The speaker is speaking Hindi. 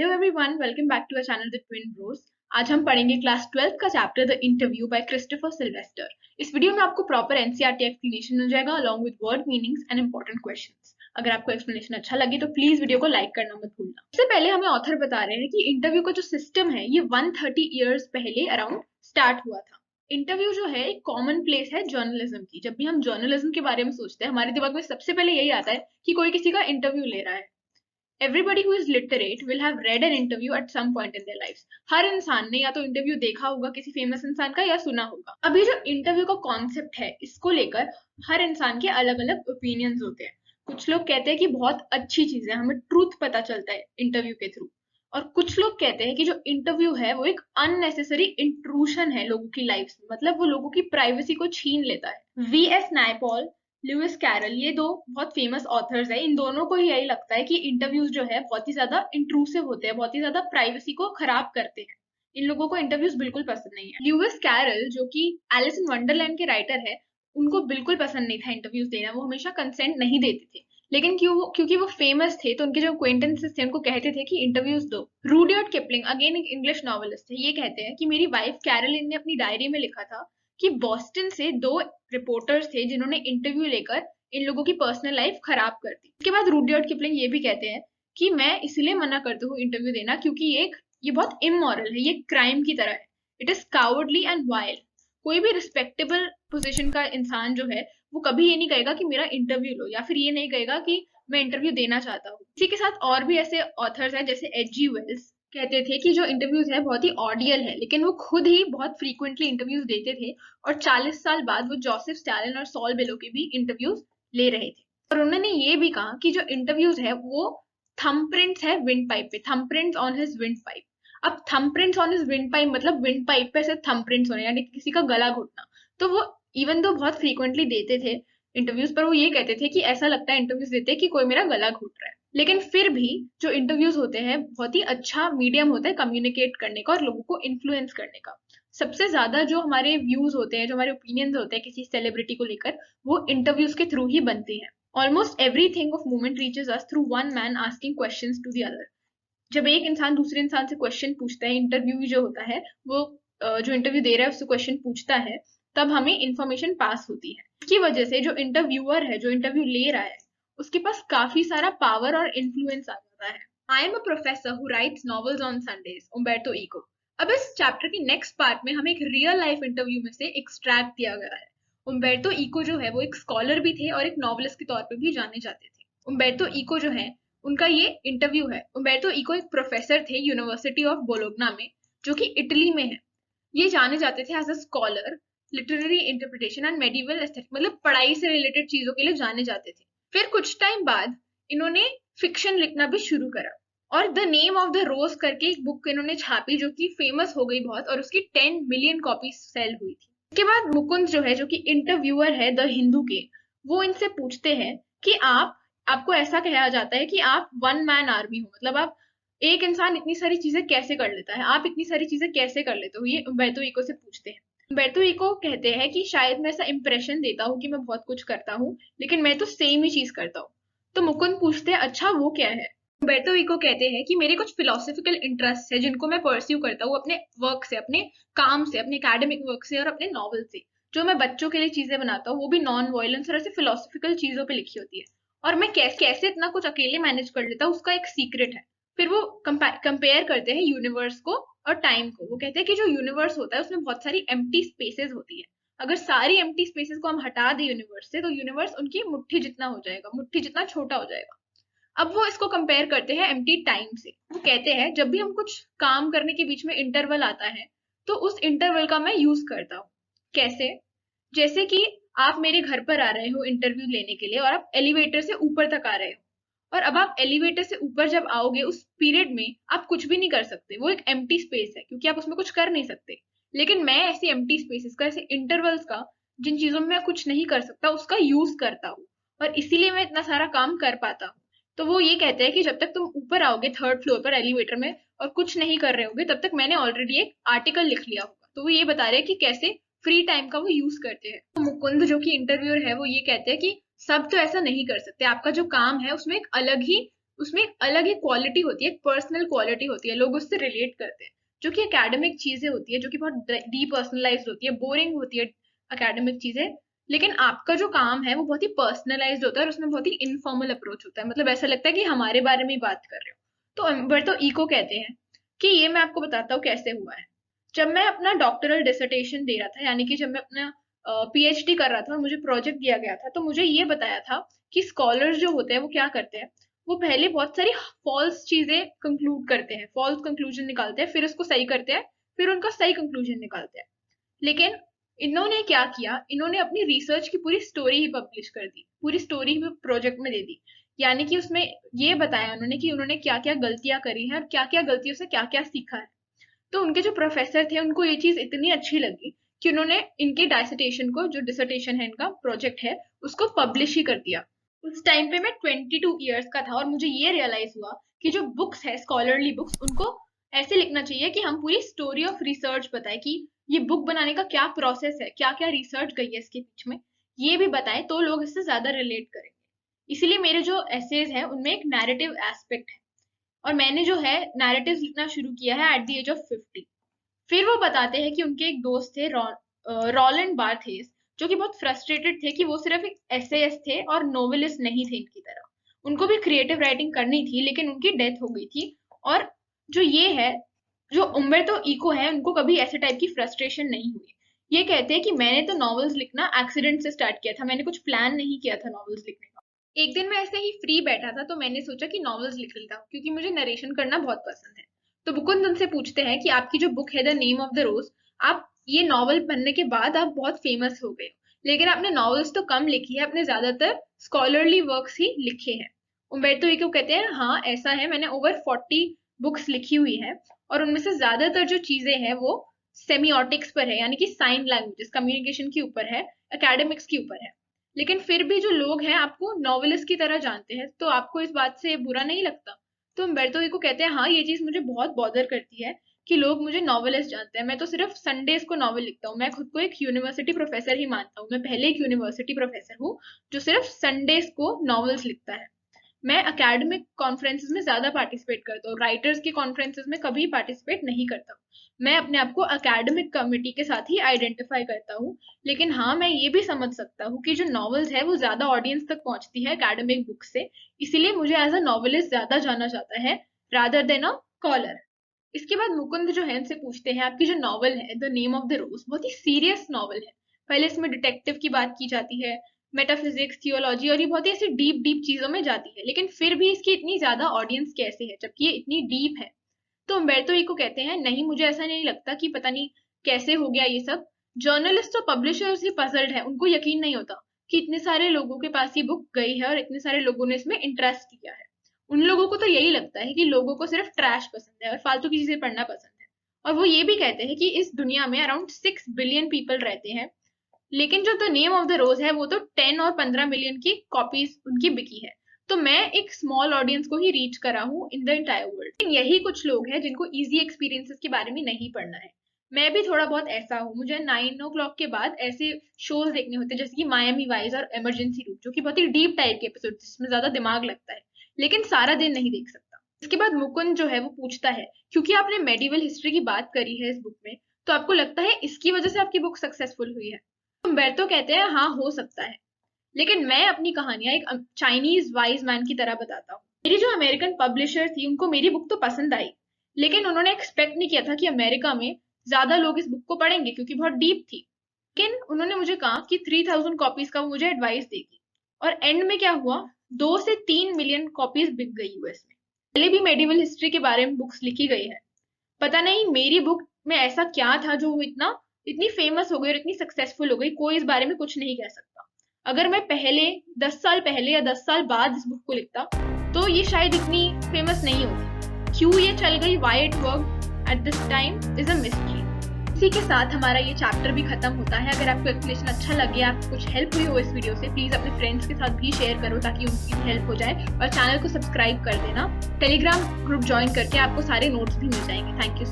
Hello everyone, welcome back to our channel the twin bros. आज हम पढ़ेंगे क्लास 12th का chapter the interview by Christopher Silvester. इस वीडियो में आपको प्रॉपर एनसीईआरटी एक्सप्लेनेशन मिल जाएगा along with word meanings and important questions. अगर आपको एक्सप्लेनेशन अच्छा लगे तो प्लीज वीडियो को लाइक करना मत भूलना। सबसे पहले हमें ऑथर बता रहे हैं कि इंटरव्यू का जो सिस्टम है ये 130 ईयर्स पहले अराउंड स्टार्ट हुआ था। इंटरव्यू जो है एक कॉमन प्लेस है जर्नलिज्म की। जब भी हम जर्नलिज्म के बारे में सोचते हैं हमारे दिमाग में सबसे पहले यही आता है कि कोई किसी का इंटरव्यू ले रहा है। Everybody who is literate will have read an interview at some point in their lives. हर इंसान ने या तो इंटरव्यू देखा होगा किसी फेमस इंसान का या सुना होगा। अब ये जो इंटरव्यू का कॉन्सेप्ट है इसको लेकर हर इंसान के अलग अलग ओपिनियंस होते हैं। कुछ लोग कहते हैं कि बहुत अच्छी चीज है, हमें ट्रूथ पता चलता है इंटरव्यू के थ्रू। और कुछ लोग कहते हैं कि जो इंटरव्यू है वो एक अननेसेसरी इंट्रूशन है लोगों की लाइफ में, मतलब वो लोगों की प्राइवेसी को छीन लेता है। वी.एस. नायपॉल, लुइस कैरल, ये दो बहुत फेमस ऑथर्स हैं। इन दोनों को ही यही लगता है कि इंटरव्यूज जो है बहुत ही ज्यादा इंट्रूसिव होते हैं, बहुत ही ज्यादा प्राइवेसी को खराब करते हैं। इन लोगों को इंटरव्यूज बिल्कुल पसंद नहीं है। लुइस कैरल जो कि एलिस इन वंडरलैंड के राइटर है, उनको बिल्कुल पसंद नहीं था इंटरव्यूज देना। वो हमेशा कंसेंट नहीं देते थे, लेकिन क्योंकि वो फेमस थे तो उनके जो acquaintances थे उनको कहते थे कि इंटरव्यूज दो। रूडयार्ड किपलिंग, अगेन एक इंग्लिश नॉवेलिस्ट है, ये कहते हैं कि मेरी वाइफ कैरोलिन ने अपनी डायरी में लिखा था कि बॉस्टन से दो रिपोर्टर्स थे जिन्होंने इंटरव्यू लेकर इन लोगों की पर्सनल लाइफ खराब कर दी। उसके बाद रूडयार्ड किपलिंग ये भी कहते हैं कि मैं इसलिए मना करती हूँ इंटरव्यू देना क्योंकि ये बहुत इमोरल है, ये क्राइम की तरह है। It is cowardly and wild. कोई भी रिस्पेक्टेबल पोजीशन का इंसान जो है वो कभी ये नहीं कहेगा कि मेरा इंटरव्यू लो, या फिर ये नहीं कहेगा कि मैं इंटरव्यू देना चाहता हूँ। इसी के साथ और भी ऐसे ऑथर्स हैं जैसे एच.जी. वेल्स कहते थे कि जो इंटरव्यूज है बहुत ही ऑडियल है, लेकिन वो खुद ही बहुत फ्रीक्वेंटली इंटरव्यूज देते थे और 40 साल बाद वो जोसेफ स्टालिन और सॉल बेलो के भी इंटरव्यूज ले रहे थे। और उन्होंने ये भी कहा कि जो इंटरव्यूज है वो थंबप्रिंट्स है विंड पाइप पे, थंबप्रिंट्स ऑन हिज विंड पाइप। अब थंबप्रिंट्स ऑन हिज विंड पाइप मतलब विंड पाइप पे ऐसे थंबप्रिंट्स होने, यानी किसी का गला घुटना। तो वो इवन दो बहुत फ्रीक्वेंटली देते थे इंटरव्यूज, पर वो ये कहते थे कि ऐसा लगता है इंटरव्यूज देते कि कोई मेरा गला घुट रहा है। लेकिन फिर भी जो इंटरव्यूज होते हैं बहुत ही अच्छा मीडियम होता है कम्युनिकेट करने का और लोगों को इन्फ्लुएंस करने का। सबसे ज्यादा जो हमारे व्यूज होते हैं, जो हमारे ओपिनियंस होते हैं किसी सेलिब्रिटी को लेकर, वो इंटरव्यूज के थ्रू ही बनते हैं। Almost everything of movement reaches us through one man asking questions to the other. जब एक इंसान दूसरे इंसान से क्वेश्चन पूछता है, इंटरव्यू जो होता है वो जो इंटरव्यू दे रहा है उससे क्वेश्चन पूछता है, तब हमें इंफॉर्मेशन पास होती है। इसकी वजह से जो इंटरव्यूअर है, जो इंटरव्यू ले रहा है, उसके पास काफी सारा पावर और इन्फ्लुएंस आ जाता है। I am a professor who writes novels on Sundays, Umberto Eco. अब इस चैप्टर के नेक्स्ट पार्ट में हमें एक रियल लाइफ इंटरव्यू में से एक्सट्रैक्ट दिया गया है। उम्बर्टो इको जो है वो एक स्कॉलर भी थे और एक नॉवेलिस्ट के तौर पर भी जाने जाते थे। उम्बर्टो इको जो है उनका ये इंटरव्यू है। उम्बर्टो इको एक प्रोफेसर थे यूनिवर्सिटी ऑफ बोलोग्ना में, जो कि इटली में है। ये जाने जाते थे as a scholar, literary interpretation and medieval aesthetic, मतलब पढ़ाई से रिलेटेड चीजों के लिए जाने जाते थे। फिर कुछ टाइम बाद इन्होंने फिक्शन लिखना भी शुरू करा और द नेम ऑफ द रोज करके एक बुक इन्होंने छापी जो कि फेमस हो गई बहुत, और उसकी 10 मिलियन कॉपी सेल हुई थी। उसके बाद मुकुंद जो है, जो कि इंटरव्यूअर है द हिंदू के, वो इनसे पूछते हैं कि आपको ऐसा कहा जाता है कि आप वन मैन आर्मी हो, मतलब आप एक इंसान इतनी सारी चीजें कैसे कर लेता है, आप इतनी सारी चीजें कैसे कर लेते हो, ये उम्बर्टो इको से पूछते हैं। उम्बर्टो इको कहते हैं कि शायद मैं ऐसा इंप्रेशन देता हूँ कि मैं बहुत कुछ करता हूँ, लेकिन मैं तो सेम ही चीज करता हूँ। तो मुकुंद पूछते हैं अच्छा वो क्या है। उम्बर्टो इको कहते हैं कि मेरे कुछ फिलोसफिकल इंटरेस्ट है जिनको मैं परस्यू करता हूँ अपने वर्क से, अपने काम से, अपने एकेडमिक वर्क से और अपने नॉवल से। जो मैं बच्चों के लिए चीजें बनाता हूँ वो भी नॉन वायलेंस और ऐसे फिलोसफिकल चीजों पे लिखी होती है, और मैं कैसे इतना कुछ अकेले मैनेज कर लेता हूँ उसका एक सीक्रेट है। फिर वो कंपेयर करते हैं यूनिवर्स को और टाइम को। वो कहते हैं कि जो यूनिवर्स होता है उसमें बहुत सारी एम्प्टी स्पेसेस होती है। अगर सारी एम्प्टी स्पेसेस को हम हटा दें यूनिवर्स से, तो यूनिवर्स उनकी मुट्ठी जितना हो जाएगा, मुट्ठी जितना छोटा हो जाएगा। अब वो इसको कंपेयर करते हैं एम्प्टी टाइम से। वो कहते हैं जब भी हम कुछ काम करने के बीच में इंटरवल आता है तो उस इंटरवल का मैं यूज करता हूँ। कैसे? जैसे कि आप मेरे घर पर आ रहे हो इंटरव्यू लेने के लिए और आप एलिवेटर से ऊपर तक आ रहे हो, और अब आप एलिवेटर से ऊपर जब आओगे उस पीरियड में आप कुछ भी नहीं कर सकते, वो एक एम्प्टी स्पेस है क्योंकि आप उसमें कुछ कर नहीं सकते। लेकिन मैं ऐसी एम्प्टी स्पेसेस का, ऐसे इंटरवल्स का, जिन चीजों में मैं कुछ नहीं कर सकता उसका यूज करता हूँ, और इसीलिए मैं इतना सारा काम कर पाता हूँ। तो वो ये कहते हैं कि जब तक तुम ऊपर आओगे थर्ड फ्लोर पर एलिवेटर में और कुछ नहीं कर रहे होगे, तब तक मैंने ऑलरेडी एक आर्टिकल लिख लिया होगा। तो वो ये बता रहे हैं कि कैसे फ्री टाइम का वो यूज करते हैं। तो मुकुंद जो कि इंटरव्यूअर है वो ये कहते हैं कि सब तो ऐसा नहीं कर सकते, आपका जो काम है उसमें एक अलग ही उसमें एक अलग ही क्वालिटी होती है, एक पर्सनल क्वालिटी होती है, लोग उससे रिलेट करते हैं। जो कि एकेडमिक चीजें होती है, जो कि बहुत डीपर्सनलाइज्ड होती है, बोरिंग होती है एकेडमिक चीजें, लेकिन आपका जो काम है वो बहुत ही पर्सनलाइज्ड होता है और उसमें बहुत ही इनफॉर्मल अप्रोच होता है। मतलब ऐसा लगता है कि हमारे बारे में ही बात कर रहे हो। तो अम्बर्तो इको कहते हैं कि ये मैं आपको बताता हूँ कैसे हुआ है। जब मैं अपना डॉक्टरल डिसर्टेशन दे रहा था, यानी कि जब मैं अपना पीएचडी कर रहा था और मुझे प्रोजेक्ट दिया गया था, तो मुझे ये बताया था कि स्कॉलर्स जो होते हैं वो क्या करते हैं, वो पहले बहुत सारी फॉल्स चीजें कंक्लूड करते हैं, फॉल्स कंक्लूजन निकालते हैं, फिर उसको सही करते हैं, फिर उनका सही कंक्लूजन निकालते हैं। लेकिन इन्होंने क्या किया, इन्होंने अपनी रिसर्च की पूरी स्टोरी ही पब्लिश कर दी, पूरी स्टोरी ही प्रोजेक्ट में दे दी। यानी कि उसमें ये बताया उन्होंने कि उन्होंने क्या क्या गलतियां करी हैं और क्या क्या गलतियों से क्या क्या सीखा है। तो उनके जो प्रोफेसर थे उनको ये चीज इतनी अच्छी लगी कि उन्होंने इनके डिसर्टेशन को, जो डिसर्टेशन है इनका प्रोजेक्ट है, उसको पब्लिश ही कर दिया। उस टाइम पे मैं 22 ईयर्स का था और मुझे ये रियलाइज हुआ कि जो बुक्स है, स्कॉलरली बुक्स, उनको ऐसे लिखना चाहिए कि हम पूरी स्टोरी ऑफ रिसर्च बताए कि ये बुक बनाने का क्या प्रोसेस है, क्या क्या रिसर्च गई है इसके बीच में, ये भी बताए, तो लोग इससे ज्यादा रिलेट करेंगे। इसीलिए मेरे जो एसेज हैं उनमें एक नैरेटिव एस्पेक्ट है और मैंने जो है नैरेटिव लिखना शुरू किया है एट द एज ऑफ 50। फिर वो बताते हैं कि उनके एक दोस्त थे रोलैंड बार्थेस, जो कि बहुत फ्रस्ट्रेटेड थे कि वो सिर्फ एक एसेइस्ट थे और नोवेलिस्ट नहीं थे इनकी तरह। उनको भी क्रिएटिव राइटिंग करनी थी लेकिन उनकी डेथ हो गई थी। और जो ये है, जो उम्बर्तो इको है, उनको कभी ऐसे टाइप की फ्रस्ट्रेशन नहीं हुई। ये कहते हैं कि मैंने तो नॉवेल्स लिखना एक्सीडेंट से स्टार्ट किया था, मैंने कुछ प्लान नहीं किया था नॉवेल्स लिखने का। एक दिन मैं ऐसे ही फ्री बैठा था तो मैंने सोचा कि नॉवेल्स लिख लेता हूँ, क्योंकि मुझे नरेशन करना बहुत पसंद है। तो मुकुंद उनसे पूछते हैं कि आपकी जो बुक है द नेम ऑफ द रोज, आप ये नॉवल पढ़ने के बाद आप बहुत फेमस हो गए हो, लेकिन आपने नॉवेल्स तो कम लिखी है, आपने ज्यादातर स्कॉलरली वर्क्स ही लिखे हैं। उम्बर्तो इको कहते हैं हाँ ऐसा है, मैंने ओवर 40 बुक्स लिखी हुई है और उनमें से ज्यादातर जो चीजें हैं वो सेमियोटिक्स पर है, यानी कि साइन लैंग्वेजेस, कम्युनिकेशन के ऊपर है, एकेडमिक्स के ऊपर है। लेकिन फिर भी जो लोग हैं आपको नॉवेलिस्ट की तरह जानते हैं, तो आपको इस बात से बुरा नहीं लगता? तो उम्बर्तो इको कहते हैं हाँ, ये चीज मुझे बहुत बॉदर करती है कि लोग मुझे नॉवेलिस्ट जानते हैं। मैं तो सिर्फ संडेज को नॉवेल लिखता हूँ, मैं खुद को एक यूनिवर्सिटी प्रोफेसर ही मानता हूँ। मैं पहले एक यूनिवर्सिटी प्रोफेसर हूँ जो सिर्फ संडेज को नॉवेल्स लिखता है। मैं एकेडमिक कॉन्फ्रेंसेस में ज्यादा पार्टिसिपेट करता हूँ, राइटर्स की कॉन्फ्रेंसेस में कभी पार्टिसिपेट नहीं करता हूँ। मैं अपने आप को एकेडमिक कमिटी के साथ ही आइडेंटिफाई करता हूँ। लेकिन हाँ, मैं ये भी समझ सकता हूँ कि जो नॉवेल्स है वो ज्यादा ऑडियंस तक पहुंचती है एकेडमिक बुक से, इसीलिए मुझे एज अ नॉवेलिस्ट ज्यादा जाना जाता है रादर देन अ स्कॉलर। इसके बाद मुकुंद जो है उनसे पूछते हैं आपकी जो नॉवल है द नेम ऑफ द रोज बहुत ही सीरियस नॉवल है। पहले इसमें डिटेक्टिव की बात की जाती है, मेटाफिजिक्स, थियोलॉजी, और ये बहुत ही ऐसी डीप डीप चीजों में जाती है, लेकिन फिर भी इसकी इतनी ज्यादा ऑडियंस कैसे है जबकि ये इतनी डीप है? तो उम्बर्तो इको कहते हैं नहीं, मुझे ऐसा नहीं लगता कि पता नहीं कैसे हो गया ये सब। जर्नलिस्ट और पब्लिशर्स ही पजल्ड है, उनको यकीन नहीं होता कि इतने सारे लोगों के पास ये बुक गई है और इतने सारे लोगों ने इसमें इंटरेस्ट लिया है। उन लोगों को तो यही लगता है कि लोगों को सिर्फ ट्रैश पसंद है और फालतू की चीजें पढ़ना पसंद है। और वो ये भी कहते हैं कि इस दुनिया में अराउंड 6 बिलियन पीपल रहते हैं, लेकिन जो द नेम ऑफ द रोज है वो तो 10 और 15 मिलियन की कॉपीज उनकी बिकी है। तो मैं एक स्मॉल ऑडियंस को ही रीच करा हूँ इन द एंटायर वर्ल्ड। लेकिन यही कुछ लोग हैं जिनको इजी एक्सपीरियंसेस के बारे में नहीं पढ़ना है। मैं भी थोड़ा बहुत ऐसा हूँ, मुझे 9 o'clock के बाद ऐसे शोज देखने होते हैं जैसे कि मायामी वाइज और इमरजेंसी रूम, जो कि बहुत ही डीप टाइप के एपिसोड जिसमें ज्यादा दिमाग लगता है, लेकिन सारा दिन नहीं देख सकता। इसके बाद मुकुंद जो है वो पूछता है क्योंकि आपने मेडिवल हिस्ट्री की बात करी है इस बुक में, तो आपको लगता है इसकी वजह से आपकी बुक सक्सेसफुल हुई है? उम्बर्तो कहते हैं हाँ हो सकता है, लेकिन मैं अपनी कहानियां एक चाइनीज वाइज मैन की तरह बताता हूँ। मेरी जो अमेरिकन पब्लिशर थी उनको मेरी बुक तो पसंद आई, लेकिन उन्होंने एक्सपेक्ट नहीं किया था कि अमेरिका में ज्यादा लोग इस बुक को पढ़ेंगे क्योंकि बहुत डीप थी। लेकिन उन्होंने मुझे कहा कि 3000 कॉपीज का वो मुझे एडवाइस देगी, और एंड में क्या हुआ, 2 से 3 मिलियन कॉपीज बिक गई यूएस में। पहले भी मेडिवल हिस्ट्री के बारे में बुक्स लिखी गई है, पता नहीं मेरी बुक में ऐसा क्या था जो वो इतनी फेमस हो गई और इतनी सक्सेसफुल हो गई, कोई इस बारे में कुछ नहीं कह सकता। अगर मैं पहले 10 साल पहले या 10 साल बाद इस बुक को लिखता तो ये शायद इतनी फेमस नहीं होती। क्यों ये चल गई, why it worked at this time is a mystery. इसी के साथ हमारा ये चैप्टर भी खत्म होता है। अगर आपको एक्सप्लेनेशन अच्छा लगे, आपको कुछ हेल्प हुई हो इस वीडियो से, प्लीज अपने फ्रेंड्स के साथ भी शेयर करो ताकि उनकी हेल्प हो जाए, और चैनल को सब्सक्राइब कर देना। टेलीग्राम ग्रुप ज्वाइन करके आपको सारे नोट्स भी मिल जाएंगे। Thank you.